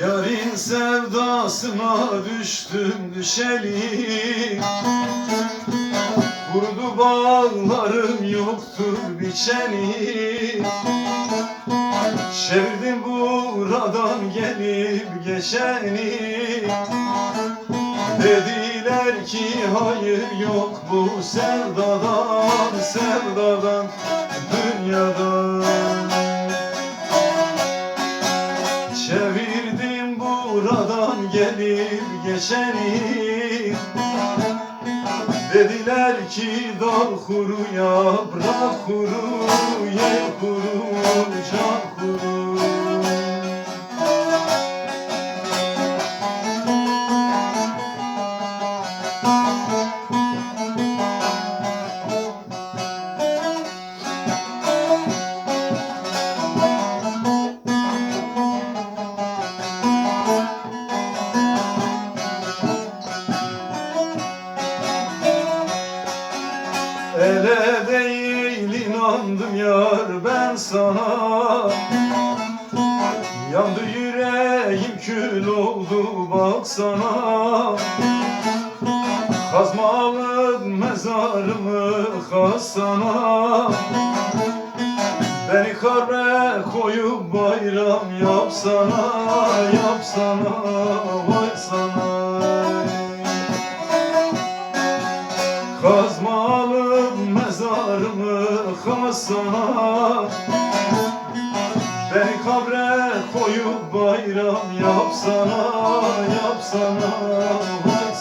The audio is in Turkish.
Yarın sevdasına düştüm düşeli, kurdu bağlarım yoktur biçeni. Çevirdim buradan gelip geçeni, dediler ki hayır yok bu sevdadan, sevdadan, dünyadan. Çevirdim buradan gelip geçeni, dediler ki dal kuru, yaprak kuru, yer kuru, can kuru. Ele değil inandım yar ben sana, yandı yüreğim kül oldu baksana. Kazmalı mezarımı kazsana, beni kabre koyup bayram yapsana, yapsana, vay sana. Kazmalı mezarımı kazsana, beni kabre koyup bayram yapsana, yapsana, vay